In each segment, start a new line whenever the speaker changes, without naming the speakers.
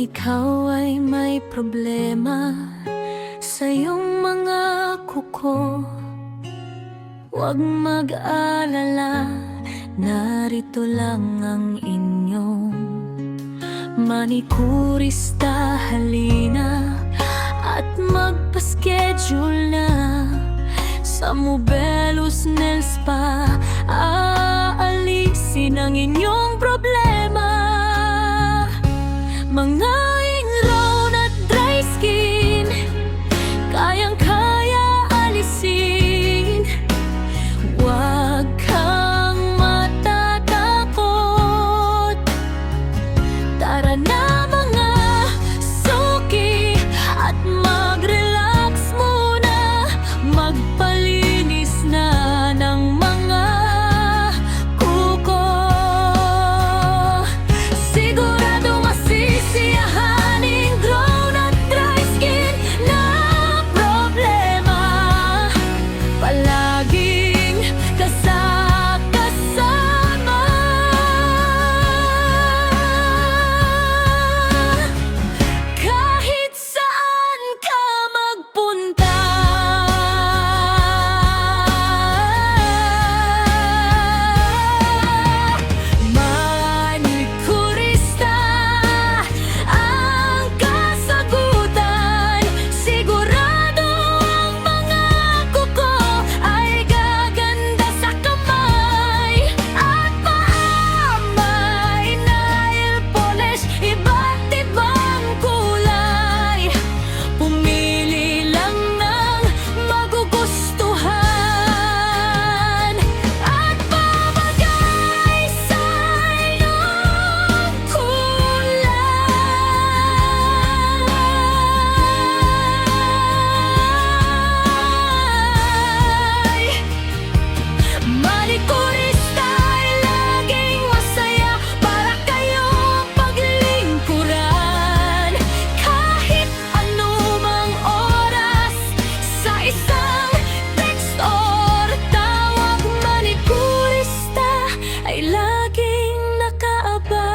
ikaw ay may problema sa iyong mga kuko, huwag mag-alala, narito lang ang inyong manikurista. Halina at magpa-schedule na sa Mobelos Nail Spa. Aalisin ang inyong problema, mga ingrown at dry skin, kayang-kaya alisin. Huwag kang matatakot, tara na mga suki at mag-relax muna, magpalinis na ng mga kuko. Sigurado masisiyahan ingrown at dry skin na problema, palaging kasama. Kahit saan ka magpunta, manikurista ang kasagutan. Sigurado ang mga kuko ay gaganda sa kamay at paa. May nail polish, iba't ibang kulay, pumili lang ng magugustuhan at babagay sa iyong kulay. Manikurista ay laging masaya para kayong paglingkuran, kahit anumang oras, sa isang text or tawag. Manikurista ay laging nakaabang.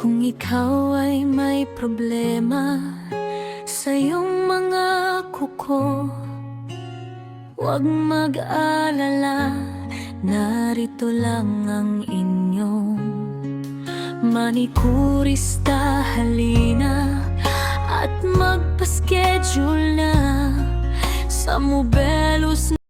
Kung ikaw ay may problema sa iyong mga kuko, huwag mag-alala, narito lang ang inyong manikurista. Halina at magpa-schedule na sa Mobelos